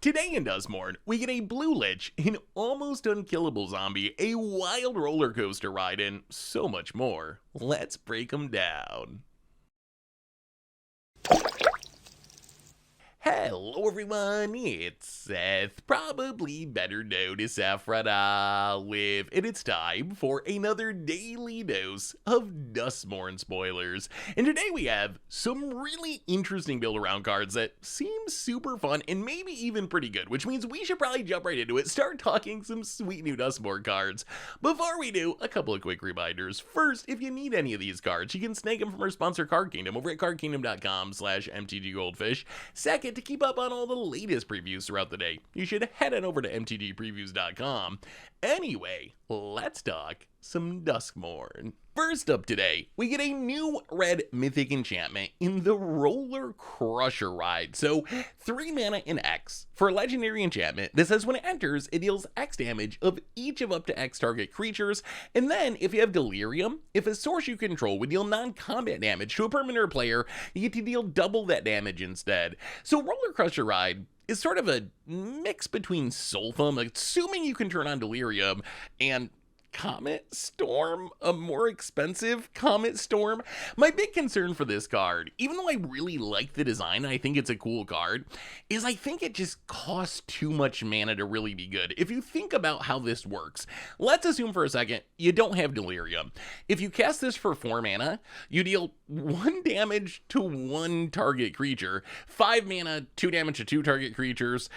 Today in Duskmourn, we get a blue Lich, an almost unkillable zombie, a wild roller coaster ride, and so much more. Let's break them down. Hello everyone, it's Seth, probably better known as Saffrona, and it's time for another daily dose of Duskmourn spoilers. And today we have some really interesting build-around cards that seem super fun and maybe even pretty good, which means we should probably jump right into it, start talking some sweet new Duskmourn cards. Before we do, a couple of quick reminders. First, if you need any of these cards, you can snag them from our sponsor Card Kingdom over at cardkingdom.com/MTGGoldfish. Second, to keep up on all the latest previews throughout the day, you should head on over to MTGpreviews.com. Anyway, let's talk some Duskmourn. First up today, we get a new red mythic enchantment in the Rollercrusher Ride. So, 3 mana and X. For a legendary enchantment, this says when it enters, it deals X damage of each of up to X target creatures, and then if you have Delirium, if a source you control would deal non-combat damage to a permanent player, you get to deal double that damage instead. So Rollercrusher Ride is sort of a mix between Soulfum, assuming you can turn on Delirium, and Comet Storm, a more expensive Comet Storm. My big concern for this card, even though I really like the design, I think it's a cool card, is I think it just costs too much mana to really be good. If you think about how this works, let's assume for a second you don't have Delirium. If you cast this for 4 mana, you deal 1 damage to 1 target creature, 5 mana, 2 damage to 2 target creatures,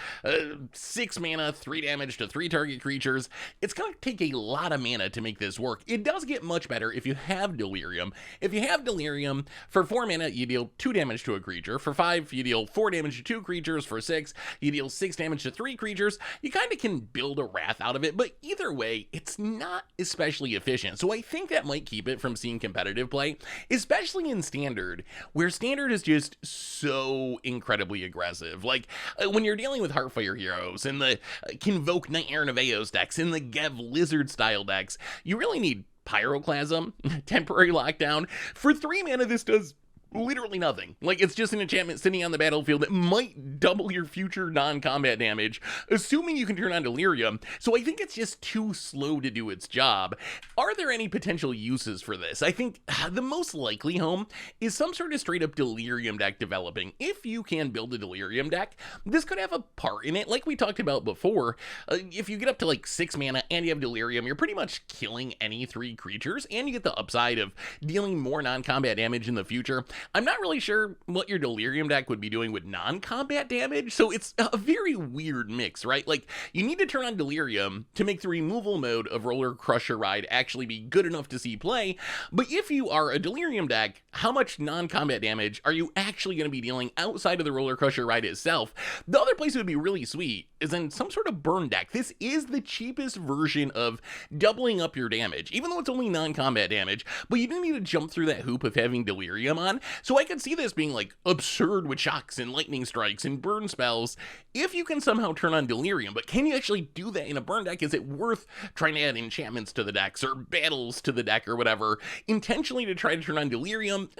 6 mana, 3 damage to 3 target creatures. It's gonna take a lot of mana to make this work. It does get much better if you have Delirium. If you have Delirium, for 4 mana, you deal 2 damage to a creature. For 5, you deal 4 damage to 2 creatures. For 6, you deal 6 damage to 3 creatures. You kind of can build a Wrath out of it, but either way, it's not especially efficient. So I think that might keep it from seeing competitive play, especially in Standard, where Standard is just so incredibly aggressive. Like, when you're dealing with Heartfire heroes, and the Convoke Nightmare Nevaeos decks, and the Gev Lizard style decks, you really need Pyroclasm, Temporary Lockdown. For 3 mana, this does literally nothing. Like, it's just an enchantment sitting on the battlefield that might double your future non-combat damage, assuming you can turn on Delirium, so I think it's just too slow to do its job. Are there any potential uses for this? I think the most likely home is some sort of straight-up Delirium deck developing. If you can build a Delirium deck, this could have a part in it, like we talked about before. If you get up to like 6 mana and you have Delirium, you're pretty much killing any 3 creatures, and you get the upside of dealing more non-combat damage in the future. I'm not really sure what your Delirium deck would be doing with non-combat damage, so it's a very weird mix, right? Like, you need to turn on Delirium to make the removal mode of Rollercrusher Ride actually be good enough to see play, but if you are a Delirium deck, how much non-combat damage are you actually going to be dealing outside of the Rollercrusher Ride itself? The other place it would be really sweet is in some sort of burn deck. This is the cheapest version of doubling up your damage, even though it's only non-combat damage, but you do need to jump through that hoop of having Delirium on. So I could see this being like absurd with shocks and lightning strikes and burn spells if you can somehow turn on Delirium. But can you actually do that in a burn deck? Is it worth trying to add enchantments to the decks or battles to the deck or whatever intentionally to try to turn on Delirium?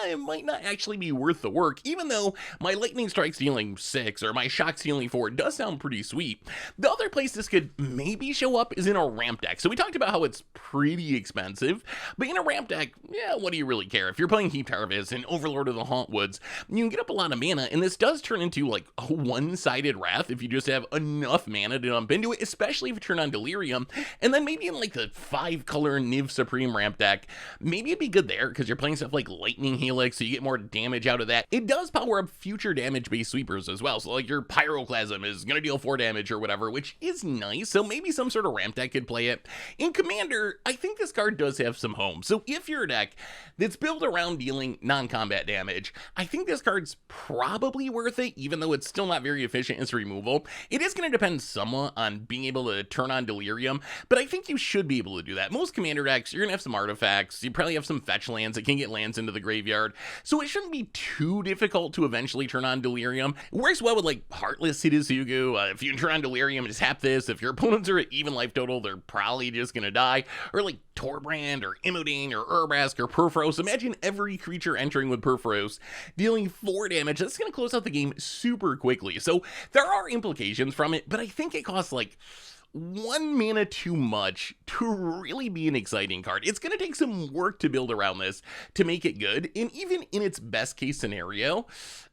It might not actually be worth the work, even though my lightning strikes dealing 6 or my shocks dealing 4 does sound pretty sweet. The other place this could maybe show up is in a ramp deck. So we talked about how it's pretty expensive, but in a ramp deck, yeah, what do you really care? If you're playing Heaped Harvest and Overlord of the Hauntwoods, you can get up a lot of mana, and this does turn into like a one-sided Wrath if you just have enough mana to dump into it, especially if you turn on Delirium. And then maybe in like the 5-color Niv Supreme ramp deck, maybe it'd be good there because you're playing stuff like Lightning Helix, so you get more damage out of that. It does power up future damage-based sweepers as well, so like your Pyroclasm is gonna deal 4 damage or whatever, which is nice, so maybe some sort of ramp deck could play it. In Commander, I think this card does have some home, so if you're a deck that's built around dealing non-combat damage, I think this card's probably worth it, even though it's still not very efficient as removal. It is going to depend somewhat on being able to turn on Delirium, but I think you should be able to do that. Most Commander decks, you're going to have some artifacts, you probably have some fetch lands that can get lands into the graveyard, so it shouldn't be too difficult to eventually turn on Delirium. It works well with like Heartless Hidetsugu. If you can turn on Delirium and just tap this, if your opponents are at even life total, they're probably just going to die. Or like Torbrand or Imodane or Urbrask or Purfros. Imagine every creature entering countering with Perforos, dealing 4 damage. That's going to close out the game super quickly. So there are implications from it, but I think it costs like 1 mana too much to really be an exciting card. It's going to take some work to build around this to make it good, and even in its best case scenario,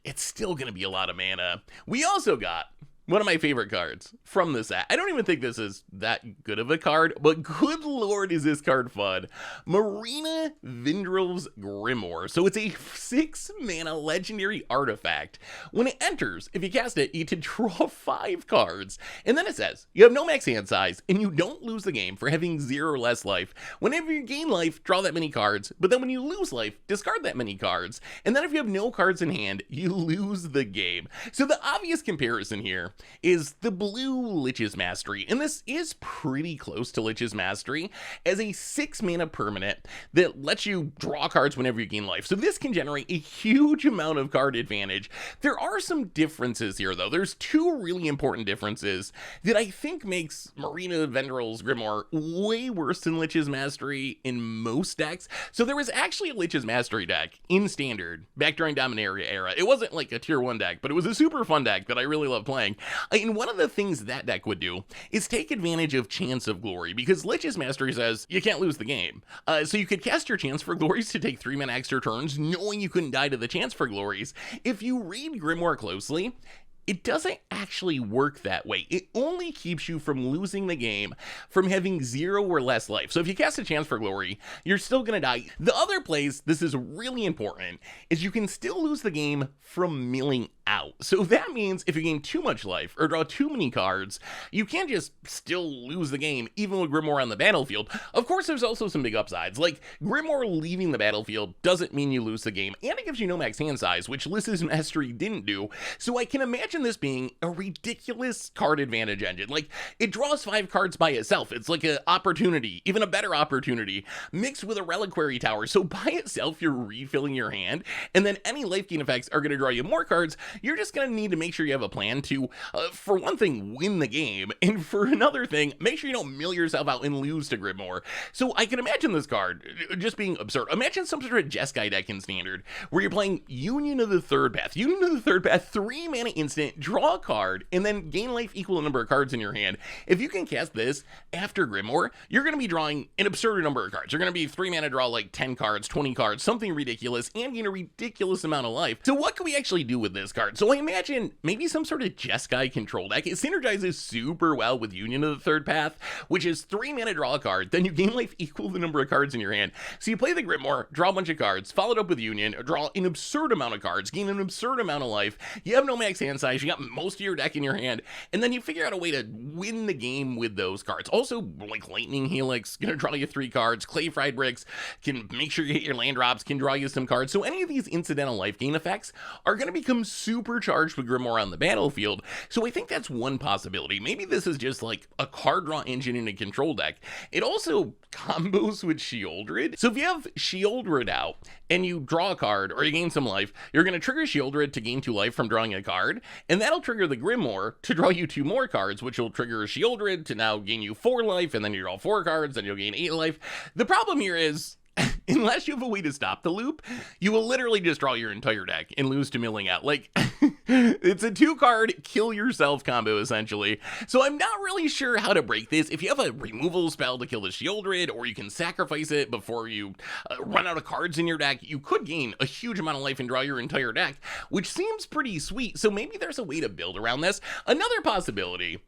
it's still going to be a lot of mana. We also got one of my favorite cards from this set. I don't even think this is that good of a card, but good lord is this card fun. Marina, Vendrell's Grimoire. So it's a 6 mana legendary artifact. When it enters, if you cast it, you get to draw 5 cards. And then it says, you have no max hand size, and you don't lose the game for having 0 or less life. Whenever you gain life, draw that many cards, but then when you lose life, discard that many cards. And then if you have no cards in hand, you lose the game. So the obvious comparison here is the blue Lich's Mastery, and this is pretty close to Lich's Mastery as a 6 mana permanent that lets you draw cards whenever you gain life. So this can generate a huge amount of card advantage. There are some differences here though. There's 2 really important differences that I think makes Marina, Vendrell's Grimoire way worse than Lich's Mastery in most decks. So there was actually a Lich's Mastery deck in Standard back during Dominaria era. It wasn't like a tier 1 deck, but it was a super fun deck that I really love playing. And one of the things that deck would do is take advantage of Chance of Glory, because Lich's Mastery says you can't lose the game. So you could cast your Chance for Glories to take 3 mana extra turns, knowing you couldn't die to the Chance for Glories. If you read Grimoire closely, it doesn't actually work that way. It only keeps you from losing the game from having 0 or less life. So if you cast a Chance for Glory, you're still gonna die. The other place this is really important is you can still lose the game from milling out. So that means if you gain too much life or draw too many cards, you can't just still lose the game even with Grimoire on the battlefield. Of course, there's also some big upsides, like Grimoire leaving the battlefield doesn't mean you lose the game, and it gives you no max hand size, which Lich's Mastery didn't do. So I can imagine this being a ridiculous card advantage engine. Like, it draws 5 cards by itself. It's like an opportunity, even a better opportunity, mixed with a reliquary tower. So by itself, you're refilling your hand, and then any life gain effects are going to draw you more cards. You're just going to need to make sure you have a plan to, for one thing, win the game, and for another thing, make sure you don't mill yourself out and lose to Grimoire. So I can imagine this card just being absurd. Imagine some sort of Jeskai deck in Standard, where you're playing Union of the Third Path. Union of the Third Path, 3 mana instant, draw a card, and then gain life equal to the number of cards in your hand. If you can cast this after Grimoire, you're going to be drawing an absurd number of cards. You're going to be 3 mana draw like 10 cards, 20 cards, something ridiculous, and gain a ridiculous amount of life. So what can we actually do with this card? So I imagine maybe some sort of Jeskai control deck. It synergizes super well with Union of the Third Path, which is 3 mana draw a card, then you gain life equal to the number of cards in your hand. So you play the Grimoire, draw a bunch of cards, followed up with Union, draw an absurd amount of cards, gain an absurd amount of life. You have no max hand size, you got most of your deck in your hand, and then you figure out a way to win the game with those cards. Also, like Lightning Helix, gonna draw you 3 cards, Clay Fried Bricks can make sure you hit your land drops, can draw you some cards. So any of these incidental life gain effects are gonna become supercharged with Grimoire on the battlefield. So I think that's one possibility. Maybe this is just like a card draw engine in a control deck. It also combos with Sheoldred. So if you have Sheoldred out and you draw a card or you gain some life, you're going to trigger Sheoldred to gain 2 life from drawing a card, and that'll trigger the Grimoire to draw you 2 more cards, which will trigger Sheoldred to now gain you 4 life, and then you draw 4 cards, then you'll gain 8 life. The problem here is, unless you have a way to stop the loop, you will literally just draw your entire deck and lose to milling out. Like, it's a 2-card kill yourself combo, essentially. So I'm not really sure how to break this. If you have a removal spell to kill the Sheoldred, or you can sacrifice it before you run out of cards in your deck, you could gain a huge amount of life and draw your entire deck, which seems pretty sweet. So maybe there's a way to build around this. Another possibility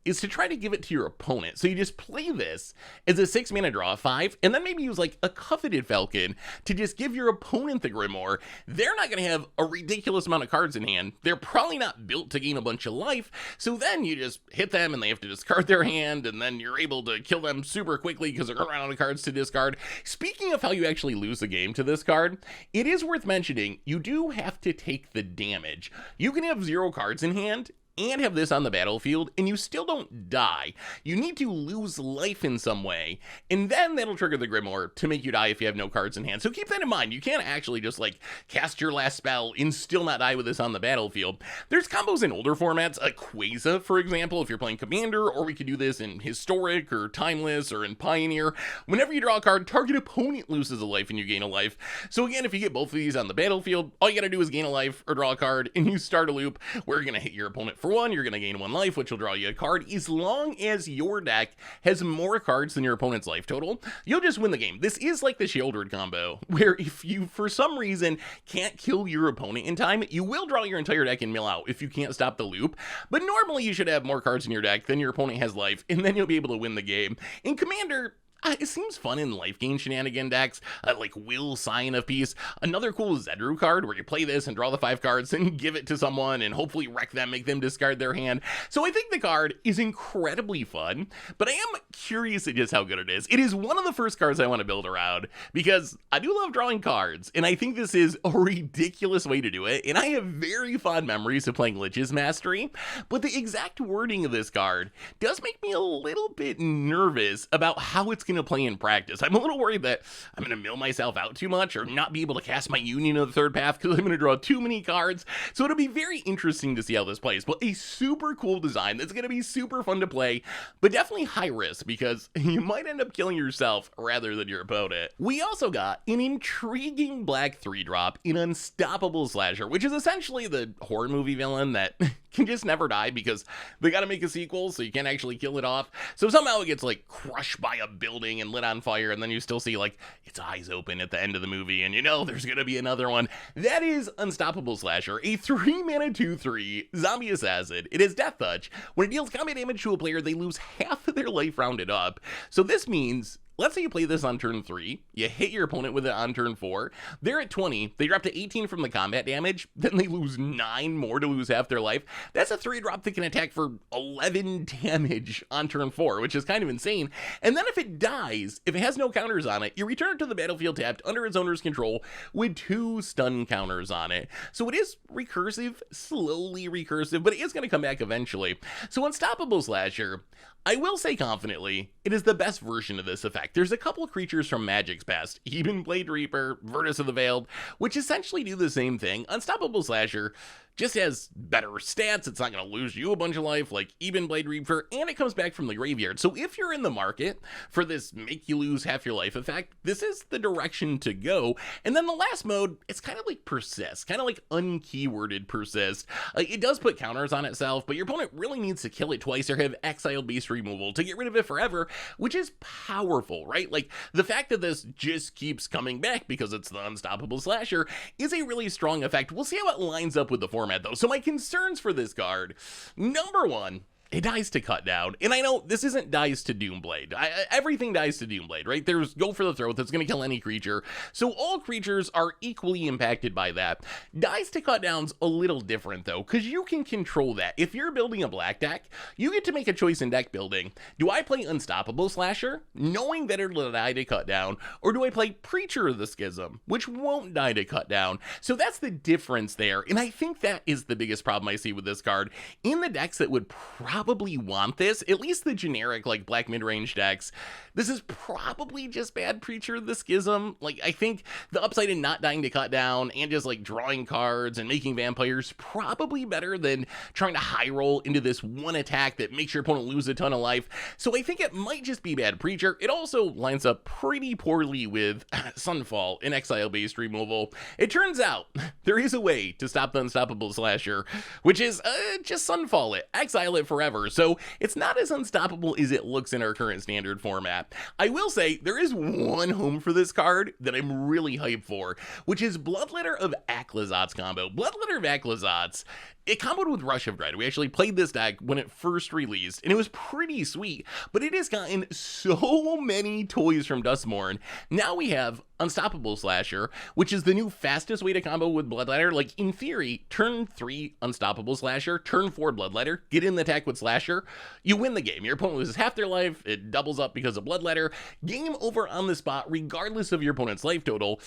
is to try to give it to your opponent. So you just play this as a 6 mana draw 5, and then maybe use like a Coveted Falcon to just give your opponent the Grimoire. They're not gonna have a ridiculous amount of cards in hand. They're probably not built to gain a bunch of life. So then you just hit them and they have to discard their hand, and then you're able to kill them super quickly because they're gonna run out of cards to discard. Speaking of how you actually lose the game to this card, it is worth mentioning, you do have to take the damage. You can have 0 cards in hand and have this on the battlefield, and you still don't die. You need to lose life in some way, and then that'll trigger the Grimoire to make you die if you have no cards in hand. So keep that in mind. You can't actually just like cast your last spell and still not die with this on the battlefield. There's combos in older formats, a Quasar, for example, if you're playing Commander, or we could do this in Historic or Timeless or in Pioneer. Whenever you draw a card, target opponent loses a life and you gain a life. So again, if you get both of these on the battlefield, all you gotta do is gain a life or draw a card, and you start a loop where you're gonna hit your opponent for 1, you're gonna gain 1 life, which will draw you a card. As long as your deck has more cards than your opponent's life total, you'll just win the game. This is like the Shieldred combo, where if you for some reason can't kill your opponent in time, you will draw your entire deck and mill out if you can't stop the loop. But normally you should have more cards in your deck than your opponent has life, and then you'll be able to win the game. In Commander, it seems fun in life gain shenanigan decks, like Will Sign of Peace. Another cool Zedru card where you play this and draw the 5 cards and give it to someone and hopefully wreck them, make them discard their hand. So I think the card is incredibly fun, but I am curious at just how good it is. It is one of the first cards I want to build around because I do love drawing cards, and I think this is a ridiculous way to do it, and I have very fond memories of playing Lich's Mastery, but the exact wording of this card does make me a little bit nervous about how it's going to play in practice. I'm a little worried that I'm going to mill myself out too much or not be able to cast my Union of the Third Path because I'm going to draw too many cards. So it'll be very interesting to see how this plays, but a super cool design that's going to be super fun to play, but definitely high risk because you might end up killing yourself rather than your opponent. We also got an intriguing black 3-drop in Unstoppable Slasher, which is essentially the horror movie villain that can just never die because they got to make a sequel, so you can't actually kill it off. So somehow it gets like crushed by a building and lit on fire, and then you still see like its eyes open at the end of the movie, and you know there's gonna be another one. That is Unstoppable Slasher, a 3-mana 2/3 zombie assassin. It is Death Touch. When it deals combat damage to a player, they lose half of their life rounded up. So this means, let's say you play this on turn 3, you hit your opponent with it on turn 4, they're at 20, they drop to 18 from the combat damage, then they lose 9 more to lose half their life. That's a 3-drop that can attack for 11 damage on turn 4, which is kind of insane. And then if it dies, if it has no counters on it, you return it to the battlefield tapped under its owner's control with 2 stun counters on it. So it is recursive, slowly recursive, but it is going to come back eventually. So Unstoppable Slasher, I will say confidently, it is the best version of this effect. There's a couple creatures from Magic's past, Even Blade Reaper, Virtus of the Veiled, which essentially do the same thing. Unstoppable Slasher just has better stats, it's not going to lose you a bunch of life like Even Blade Reaper, and it comes back from the graveyard. So if you're in the market for this make you lose half your life effect, this is the direction to go. And then the last mode, it's kind of like Persist, kind of like unkeyworded Persist. It does put counters on itself, but your opponent really needs to kill it twice or have exiled beast removal to get rid of it forever, which is powerful, right? Like the fact that this just keeps coming back because it's the Unstoppable Slasher is a really strong effect. We'll see how it lines up with the format though. So my concerns for this card, number 1, it dies to cut down. And I know this isn't dies to Doomblade. Everything dies to Doomblade, right? There's Go for the Throat that's going to kill any creature. So all creatures are equally impacted by that. Dies to cut down's a little different though, because you can control that. If you're building a black deck, you get to make a choice in deck building. Do I play Unstoppable Slasher, knowing that it'll die to cut down, or do I play Preacher of the Schism, which won't die to cut down? So that's the difference there. And I think that is the biggest problem I see with this card. In the decks that would probably want this, at least the generic like black mid-range decks, this is probably just bad Preacher of the Schism. Like I think the upside in not dying to cut down and just like drawing cards and making vampires probably better than trying to high roll into this one attack that makes your opponent lose a ton of life. So I think it might just be bad Preacher. It also lines up pretty poorly with Sunfall and exile based removal. It turns out there is a way to stop the Unstoppable Slasher, which is just Sunfall it, exile it forever. So it's not as unstoppable as it looks in our current standard format. I will say there is one home for this card that I'm really hyped for, which is Bloodletter of Aclazotz combo. Bloodletter of Aclazotz, it comboed with Rush of Dread. We actually played this deck when it first released, and it was pretty sweet, but it has gotten so many toys from Duskmourn. Now we have Unstoppable Slasher, which is the new fastest way to combo with Bloodletter. Like, in theory, turn 3 Unstoppable Slasher, turn 4 Bloodletter, get in the attack with Slasher, you win the game. Your opponent loses half their life, it doubles up because of Bloodletter, game over on the spot regardless of your opponent's life total.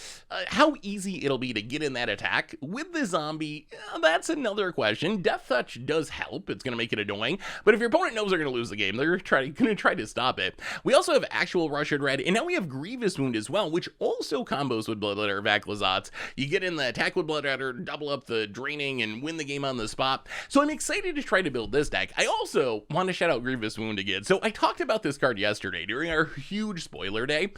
How easy it'll be to get in that attack with the zombie, that's another question. Death Touch does help, it's going to make it annoying, but if your opponent knows they're going to lose the game, they're going to try to stop it. We also have actual Russian Red, and now we have Grievous Wound as well, which also combos with Bloodletter Vaclazats. You get in the attack with Bloodletter, double up the draining, and win the game on the spot. So I'm excited to try to build this deck. I also want to shout out Grievous Wound again. So I talked about this card yesterday during our huge spoiler day,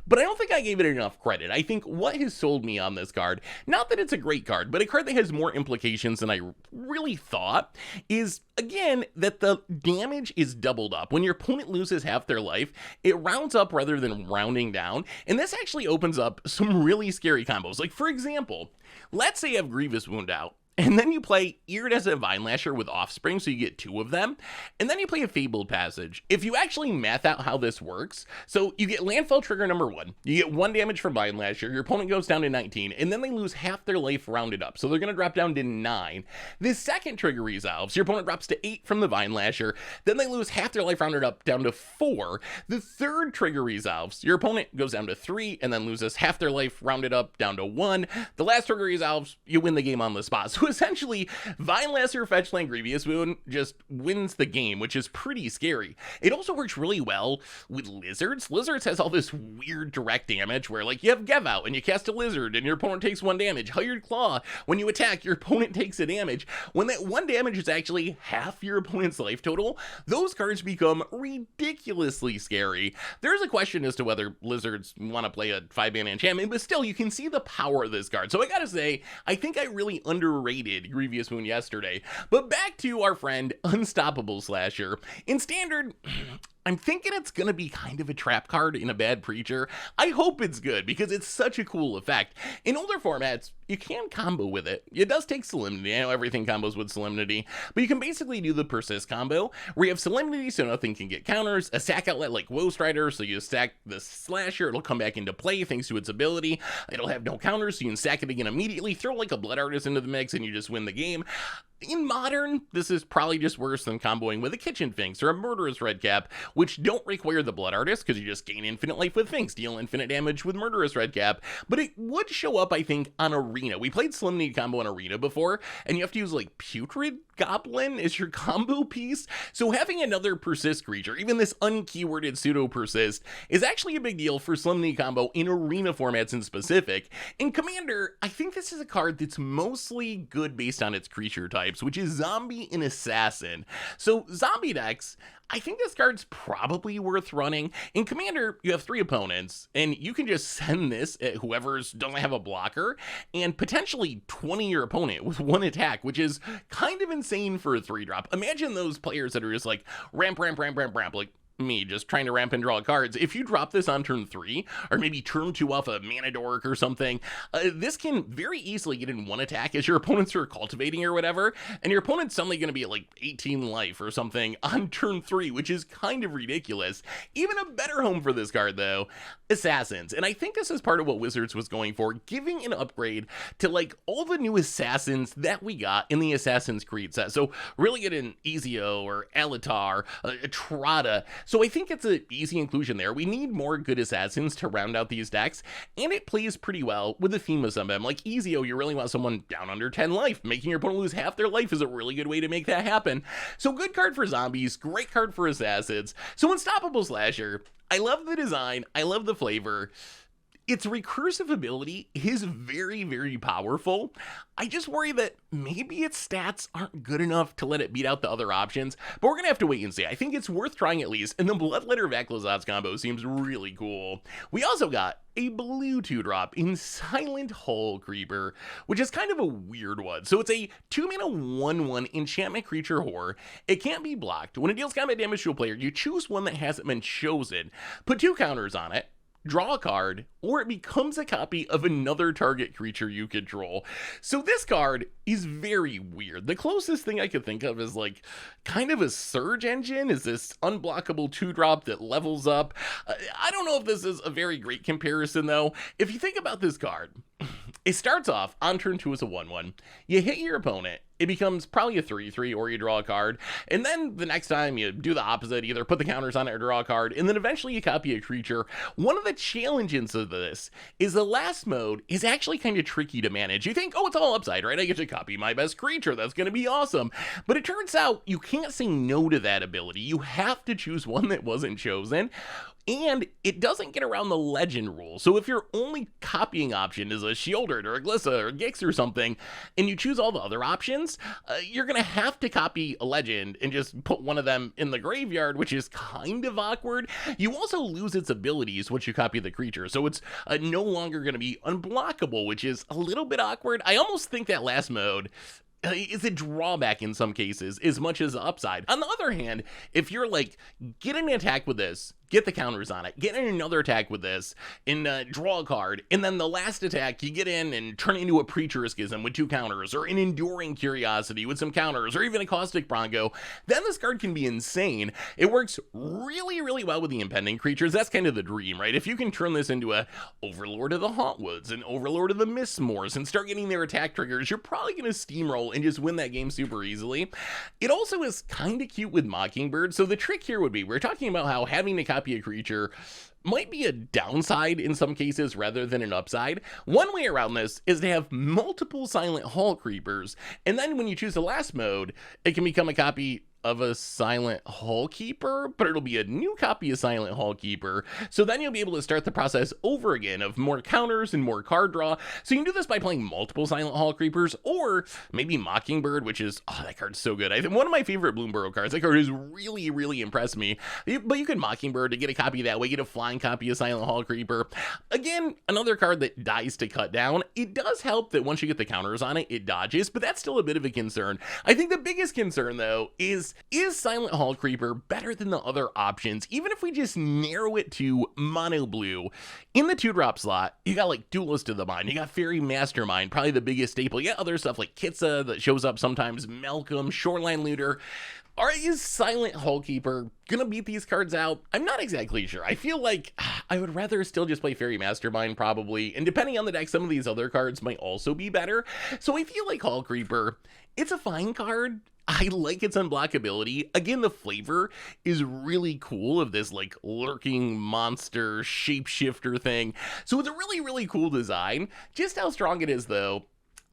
but I don't think I gave it enough credit. I think what has sold me on this card, not that it's a great card, but a card that has more implications than I really thought, is, again, that the damage is doubled up. When your opponent loses half their life, it rounds up rather than rounding down, and this actually opens up some really scary combos. Like, for example, let's say you have Grievous Wound out, and then you play Iridescent Vine Lasher with Offspring, so you get 2 of them, and then you play a Fabled Passage. If you actually math out how this works, so you get Landfall Trigger number 1, you get 1 damage from Vine Lasher, your opponent goes down to 19, and then they lose half their life rounded up, so they're going to drop down to 9. This second trigger resolves, your opponent drops to 8 from the Vine Lasher, then they lose half their life rounded up down to 4. The third trigger resolves, your opponent goes down to 3, and then loses half their life rounded up down to 1. The last trigger resolves, you win the game on the spot. So essentially, Vine Lasher Fetchland Grievous Wound just wins the game, which is pretty scary. It also works really well with Lizards. Lizards has all this weird direct damage where, like, you have Gev out and you cast a Lizard and your opponent takes 1 damage. Hired Claw, when you attack, your opponent takes a damage. When that 1 damage is actually half your opponent's life total, those cards become ridiculously scary. There's a question as to whether Lizards want to play a 5-mana enchantment, but still, you can see the power of this card. So I gotta say, I think I really underrated Grievous Wound yesterday. But back to our friend Unstoppable Slasher. In Standard, I'm thinking it's gonna be kind of a trap card in a bad Preacher. I hope it's good because it's such a cool effect. In older formats, you can combo with it. It does take Solemnity. I know everything combos with Solemnity, but you can basically do the Persist combo where you have Solemnity so nothing can get counters, a sack outlet like Woe Strider, so you stack the Slasher, it'll come back into play thanks to its ability. It'll have no counters, so you can stack it again immediately, throw like a Blood Artist into the mix, and you just win the game. In Modern, this is probably just worse than comboing with a Kitchen Finks or a Murderous Redcap, which don't require the Blood Artist because you just gain infinite life with Finks, deal infinite damage with Murderous Redcap, but it would show up, I think, on Arena. We played Solemnity combo on Arena before, and you have to use, like, Putrid Goblin is your combo piece, so having another Persist creature, even this unkeyworded pseudo-Persist, is actually a big deal for Solemnity combo in Arena formats in specific. In Commander, I think this is a card that's mostly good based on its creature types, which is Zombie and Assassin. So Zombie decks, I think this card's probably worth running. In Commander, you have 3 opponents, and you can just send this at whoever's doesn't have a blocker, and potentially 20 your opponent with 1 attack, which is kind of insane for a 3-drop. Imagine those players that are just like, ramp, like me, just trying to ramp and draw cards. If you drop this on turn 3, or maybe turn 2 off a Mana Dork or something, this can very easily get in 1 attack as your opponents are cultivating or whatever, and your opponent's suddenly going to be at like 18 life or something on turn 3, which is kind of ridiculous. Even a better home for this card, though, Assassins. And I think this is part of what Wizards was going for, giving an upgrade to like all the new Assassins that we got in the Assassin's Creed set. So really get an Ezio or Alatar, Trada. So I think it's an easy inclusion there. We need more good Assassins to round out these decks, and it plays pretty well with the theme of some of them. Like Ezio, you really want someone down under 10 life. Making your opponent lose half their life is a really good way to make that happen. So good card for zombies, great card for Assassins. So Unstoppable Slasher, I love the design, I love the flavor. Its recursive ability is very, very powerful. I just worry that maybe its stats aren't good enough to let it beat out the other options, but we're gonna have to wait and see. I think it's worth trying at least, and the Bloodletter Vaclazats combo seems really cool. We also got a blue 2-drop in Silent Hallcreeper, which is kind of a weird one. So it's a 2-mana 1/1 enchantment creature horror. It can't be blocked. When it deals combat damage to a player, you choose one that hasn't been chosen. Put 2 counters on it. draw a card, or it becomes a copy of another target creature you control. So this card is very weird. The closest thing I could think of is like kind of a surge engine, is this unblockable 2-drop that levels up. I don't know if this is a very great comparison though. If you think about this card, it starts off on turn 2 as a 1/1. You hit your opponent, it becomes probably a 3/3 or you draw a card, and then the next time you do the opposite, either put the counters on it or draw a card, and then eventually you copy a creature. One of the challenges of this is the last mode is actually kind of tricky to manage. You think, oh, it's all upside, right? I get to copy my best creature, that's going to be awesome. But it turns out you can't say no to that ability. You have to choose one that wasn't chosen. And it doesn't get around the legend rule. So if your only copying option is a Shieldred or a Glissa or a Gix or something, and you choose all the other options, you're going to have to copy a legend and just put one of them in the graveyard, which is kind of awkward. You also lose its abilities once you copy the creature. So it's no longer going to be unblockable, which is a little bit awkward. I almost think that last mode is a drawback in some cases as much as the upside. On the other hand, if you're like, get an attack with this, get the counters on it, get in another attack with this, and draw a card, and then the last attack you get in and turn it into a Preacher Schism with 2 counters, or an Enduring Curiosity with some counters, or even a Caustic Bronco, then this card can be insane. It works really, really well with the impending creatures. That's kind of the dream, right? If you can turn this into a Overlord of the Hauntwoods, an Overlord of the Mistmoors, and start getting their attack triggers, you're probably going to steamroll and just win that game super easily. It also is kind of cute with Mockingbird, so the trick here would be, we're talking about how having to copy a creature might be a downside in some cases rather than an upside. One way around this is to have multiple silent Hallcreepers, and then when you choose the last mode, it can become a copy of a Silent Hallkeeper, but it'll be a new copy of Silent Hallkeeper. So then you'll be able to start the process over again of more counters and more card draw. So you can do this by playing multiple Silent Hallcreepers, or maybe Mockingbird, which is, oh, that card's so good. I think one of my favorite Bloomburrow cards. That card has really, really impressed me. But you can Mockingbird to get a copy that way, get a flying copy of Silent Hallcreeper. Again, another card that dies to cut down. It does help that once you get the counters on it, it dodges, but that's still a bit of a concern. I think the biggest concern, though, is Silent Hallcreeper better than the other options, even if we just narrow it to mono blue? In the 2-drop slot, you got like Duelist of the Mind, you got Fairy Mastermind, probably the biggest staple. You got other stuff like Kitsa that shows up sometimes, Malcolm, Shoreline Looter. Is Silent Hallkeeper gonna beat these cards out? I'm not exactly sure. I feel like I would rather still just play Fairy Mastermind probably, and depending on the deck, some of these other cards might also be better. So I feel like Hallcreeper, it's a fine card. I like its unblockability. Again, the flavor is really cool of this like lurking monster shapeshifter thing. So it's a really, really cool design. Just how strong it is though,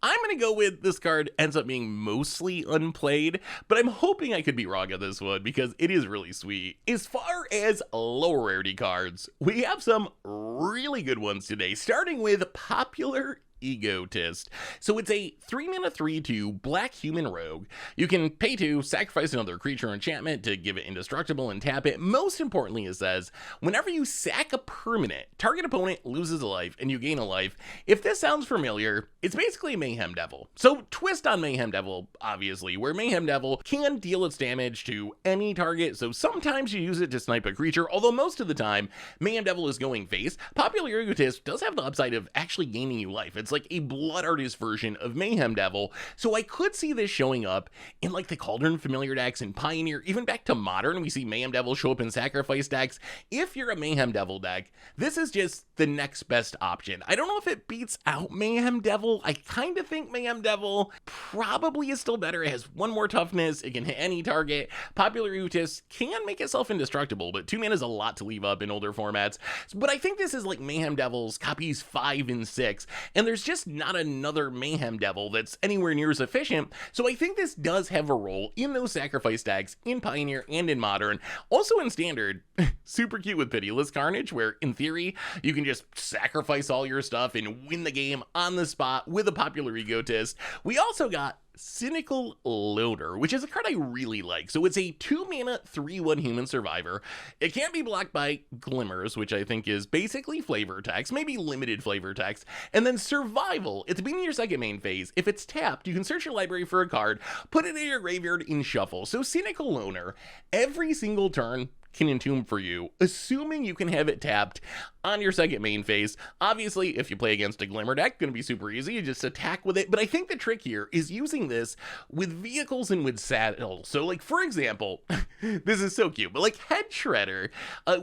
I'm going to go with this card ends up being mostly unplayed, but I'm hoping I could be wrong on this one because it is really sweet. As far as lower rarity cards, we have some really good ones today, starting with Popular Egotist. So it's a 3-mana 3/2 black human rogue. You can pay to sacrifice another creature or enchantment to give it indestructible and tap it. Most importantly, it says, whenever you sack a permanent, target opponent loses a life and you gain a life. If this sounds familiar, it's basically Mayhem Devil. So twist on Mayhem Devil, obviously, where Mayhem Devil can deal its damage to any target. So sometimes you use it to snipe a creature, although most of the time, Mayhem Devil is going face. Popular Egotist does have the upside of actually gaining you life. It's like a Blood Artist version of Mayhem Devil, so I could see this showing up in like the Cauldron Familiar decks and Pioneer, even back to Modern, we see Mayhem Devil show up in Sacrifice decks. If you're a Mayhem Devil deck, this is just the next best option. I don't know if it beats out Mayhem Devil. I kind of think Mayhem Devil probably is still better. It has 1 more toughness, it can hit any target. Popular Egotist can make itself indestructible, but 2 mana is a lot to leave up in older formats. But I think this is like Mayhem Devil's copies 5 and 6, and there's just not another Mayhem Devil that's anywhere near as efficient, so I think this does have a role in those sacrifice decks in Pioneer and in Modern. Also in Standard, super cute with Pitiless Carnage, where in theory you can just sacrifice all your stuff and win the game on the spot with a Popular Egotist. We also got Cynical Loner, which is a card I really like. So it's a 2-mana 3/1 human survivor. It can't be blocked by Glimmers, which I think is basically flavor text, maybe limited flavor text. And then Survival, it's beginning your second main phase. If it's tapped, you can search your library for a card, put it in your graveyard, and shuffle. So Cynical Loner, every single turn can entomb for you, assuming you can have it tapped. on your second main phase. Obviously, if you play against a Glimmer deck, gonna be super easy, you just attack with it, but I think the trick here is using this with vehicles and with saddles. So like, for example, this is so cute, but like Head Shredder,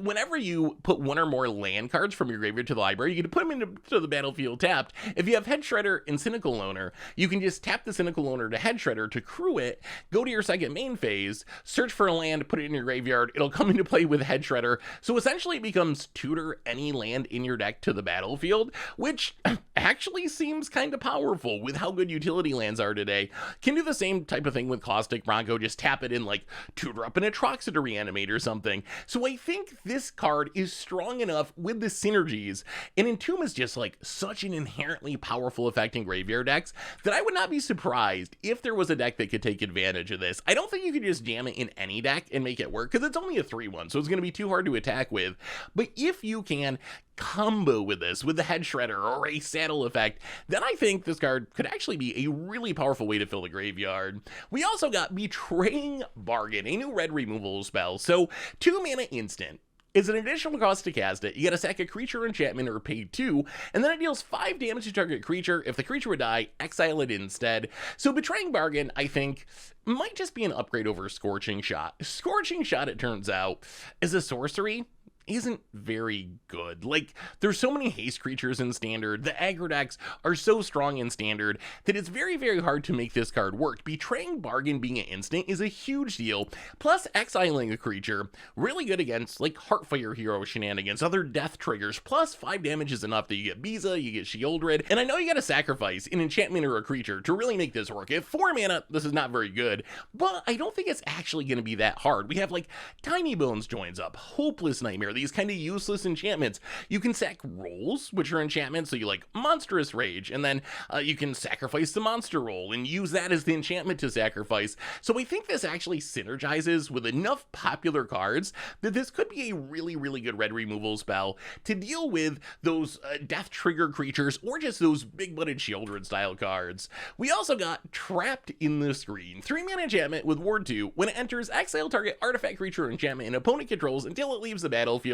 whenever you put one or more land cards from your graveyard to the library, you get to put them into the battlefield tapped. If you have Head Shredder and Cynical Loner, you can just tap the Cynical Loner to Head Shredder to crew it, go to your second main phase, search for a land, put it in your graveyard, it'll come into play with Head Shredder, so essentially it becomes tutor any land in your deck to the battlefield, which actually seems kind of powerful with how good utility lands are today. Can do the same type of thing with Caustic Bronco, just tap it in, like tutor up an Atroxa to reanimate or something. So I think this card is strong enough with the synergies, and Entomb is just like such an inherently powerful effect in graveyard decks that I would not be surprised if there was a deck that could take advantage of this. I don't think you could just jam it in any deck and make it work, because it's only a 3/1, so it's going to be too hard to attack with. But if you can combo with this, with the Head Shredder or a saddle effect, then I think this card could actually be a really powerful way to fill the graveyard. We also got Betraying Bargain, a new red removal spell. So 2 mana instant. Is an additional cost to cast it. You gotta sack a creature enchantment or pay 2, and then it deals 5 damage to target creature. If the creature would die, exile it instead. So Betraying Bargain, I think, might just be an upgrade over Scorching Shot. Scorching Shot, it turns out, is a sorcery. Isn't very good. Like, there's so many haste creatures in Standard, the aggro decks are so strong in Standard that it's very, very hard to make this card work. Betraying Bargain being an instant is a huge deal, plus exiling a creature, really good against, like, Heartfire Hero shenanigans, other death triggers, plus 5 damage is enough that you get Biza, you get Shieldred, and I know you gotta sacrifice an enchantment or a creature to really make this work. At 4 mana, this is not very good, but I don't think it's actually gonna be that hard. We have, like, Tiny Bones joins up, Hopeless Nightmare, these kind of useless enchantments. You can sack rolls, which are enchantments, so you like Monstrous Rage, and then you can sacrifice the monster roll and use that as the enchantment to sacrifice. So I think this actually synergizes with enough popular cards that this could be a really, really good red removal spell to deal with those death trigger creatures or just those big-butted Shieldred style cards. We also got Trapped in the Screen, 3 mana enchantment with Ward 2. When it enters, exile target artifact, creature, or enchantment an opponent controls until it leaves the battlefield.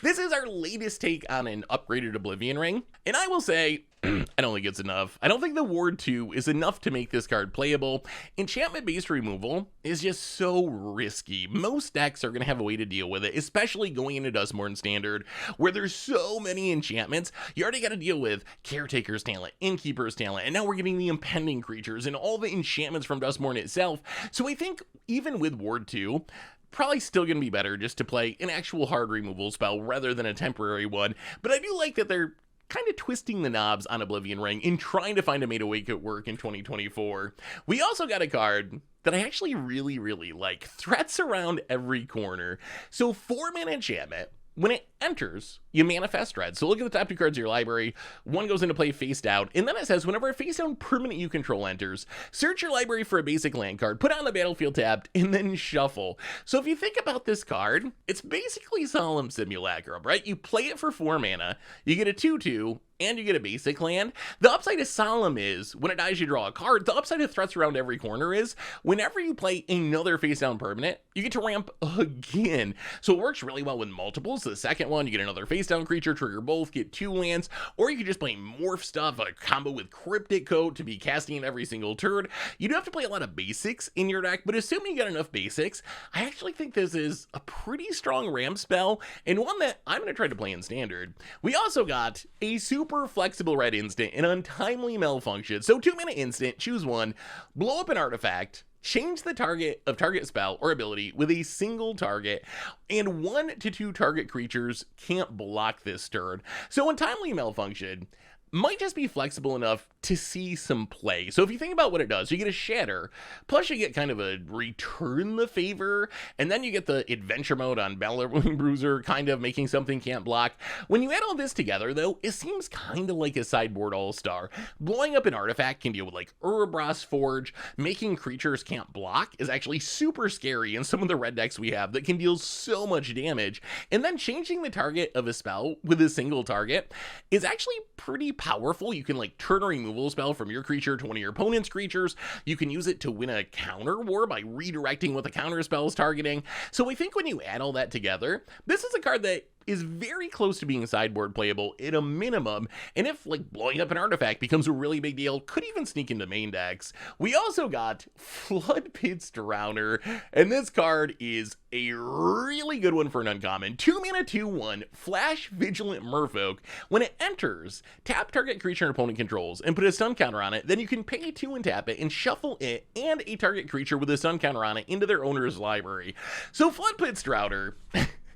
This is our latest take on an upgraded Oblivion Ring, and I will say, I don't think it's enough. I don't think the Ward 2 is enough to make this card playable. Enchantment-based removal is just so risky. Most decks are going to have a way to deal with it, especially going into Duskmourn Standard, where there's so many enchantments. You already got to deal with Caretaker's Talent, Innkeeper's Talent, and now we're getting the Impending Creatures and all the enchantments from Duskmourn itself. So I think even with Ward 2, probably still going to be better just to play an actual hard removal spell rather than a temporary one, but I do like that they're kind of twisting the knobs on Oblivion Ring and trying to find a way to make it work in 2024. We also got a card that I actually really, really like, Threats Around Every Corner. So 4 mana enchantment. When it enters, you manifest Dread. So look at the top 2 cards of your library. One goes into play face down, and then it says, whenever a face down permanent you control enters, search your library for a basic land card, put it on the battlefield tapped, and then shuffle. So if you think about this card, it's basically Solemn Simulacrum, right? You play it for 4 mana, you get a 2/2, and you get a basic land. The upside of Solemn is, when it dies you draw a card. The upside of Threats Around Every Corner is, whenever you play another face down permanent, you get to ramp again. So it works really well with multiples. The second one, you get another face down creature, trigger both, get 2 lands, or you can just play morph stuff, a combo with Cryptic Coat to be casting in every single turn. You do have to play a lot of basics in your deck, but assuming you got enough basics, I actually think this is a pretty strong ramp spell, and one that I'm going to try to play in Standard. We also got a super flexible red instant, an Untimely Malfunction. So 2 mana instant, choose one, blow up an artifact, change the target of target spell or ability with a single target, and 1 to 2 target creatures can't block this turn. So Untimely Malfunction might just be flexible enough to see some play. So if you think about what it does, you get a Shatter, plus you get kind of a Return the Favor, and then you get the Adventure Mode on Bellowing Bruiser, kind of making something can't block. When you add all this together, though, it seems kind of like a sideboard all-star. Blowing up an artifact can deal with, like, Urabras Forge. Making creatures can't block is actually super scary in some of the red decks we have that can deal so much damage. And then changing the target of a spell with a single target is actually pretty powerful. You can, like, turn a removal spell from your creature to one of your opponent's creatures. You can use it to win a counter war by redirecting what the counter spell is targeting. So I think when you add all that together, this is a card that is very close to being sideboard playable at a minimum, and if like blowing up an artifact becomes a really big deal, could even sneak into main decks. We also got Floodpits Drowner, and this card is a really good one for an uncommon. 2 mana 2/1 Flash Vigilant Merfolk. When it enters, tap target creature an opponent controls and put a stun counter on it. Then you can pay 2 and tap it and shuffle it and a target creature with a stun counter on it into their owner's library. So Floodpits Drowner.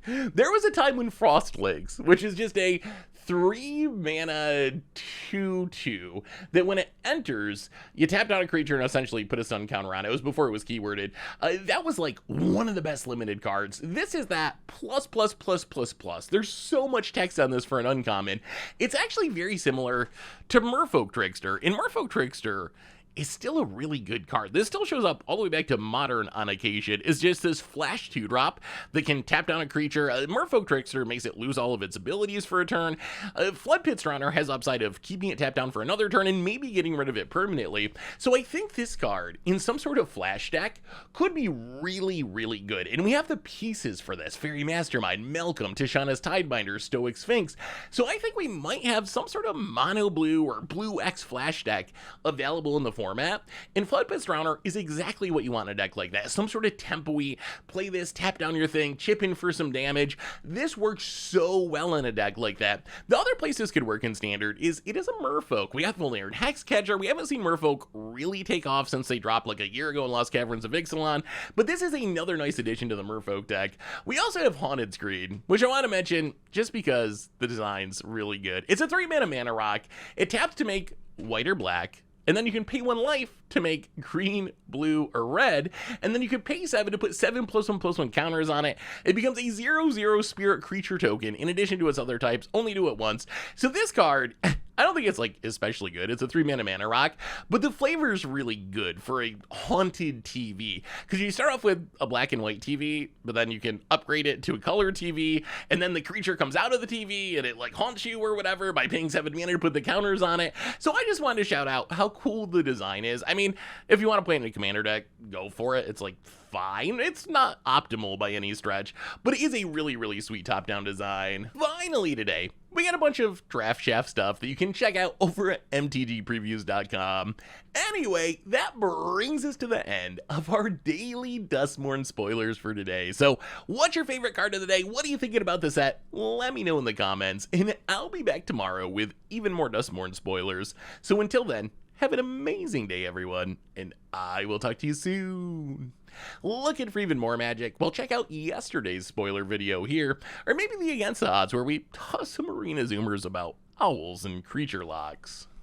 There was a time when Frostlegs, which is just a 3 mana 2/2, that when it enters, you tap down a creature and essentially put a stun counter on it. It was before it was keyworded. That was like one of the best limited cards. This is that plus, plus, plus, plus, plus. There's so much text on this for an uncommon. It's actually very similar to Merfolk Trickster. In Merfolk Trickster, is still a really good card. This still shows up all the way back to Modern on occasion. It's just this flash 2-drop that can tap down a creature. Merfolk Trickster makes it lose all of its abilities for a turn. Floodpits Drowner has upside of keeping it tapped down for another turn and maybe getting rid of it permanently. So I think this card, in some sort of flash deck, could be really, really good. And we have the pieces for this. Fairy Mastermind, Malcolm, Tishana's Tidebinder, Stoic Sphinx. So I think we might have some sort of mono blue or blue X flash deck available in the format. And Floodpits Drowner is exactly what you want in a deck like that. Some sort of tempo-y, play this, tap down your thing, chip in for some damage. This works so well in a deck like that. The other place this could work in Standard is it is a Merfolk. We have Volnarn Hexcatcher. We haven't seen Merfolk really take off since they dropped like a year ago in Lost Caverns of Ixalan, but this is another nice addition to the Merfolk deck. We also have Haunted Screed, which I want to mention just because the design's really good. It's a 3 mana rock. It taps to make white or black, and then you can pay 1 life to make green, blue, or red, and then you can pay 7 to put 7+1/+1 counters on it. It becomes a 0/0 spirit creature token in addition to its other types, only do it once. So this card, I don't think it's like especially good. It's a 3 mana rock, but the flavor is really good for a haunted TV, because you start off with a black and white TV, but then you can upgrade it to a color TV, and then the creature comes out of the TV and it like haunts you or whatever by paying 7 mana to put the counters on it. So I just wanted to shout out how cool the design is. I mean, if you want to play in a commander deck, go for it. It's like fine. It's not optimal by any stretch, but it is a really, really sweet top-down design. Finally today, we got a bunch of Draft Shaft stuff that you can check out over at MTGPreviews.com. Anyway, that brings us to the end of our daily Duskmourn spoilers for today. So, what's your favorite card of the day? What are you thinking about the set? Let me know in the comments, and I'll be back tomorrow with even more Duskmourn spoilers. So until then, have an amazing day, everyone, and I will talk to you soon. Looking for even more magic? Well, check out yesterday's spoiler video here, or maybe the Against the Odds, where we toss some Marina zoomers about owls and creature locks.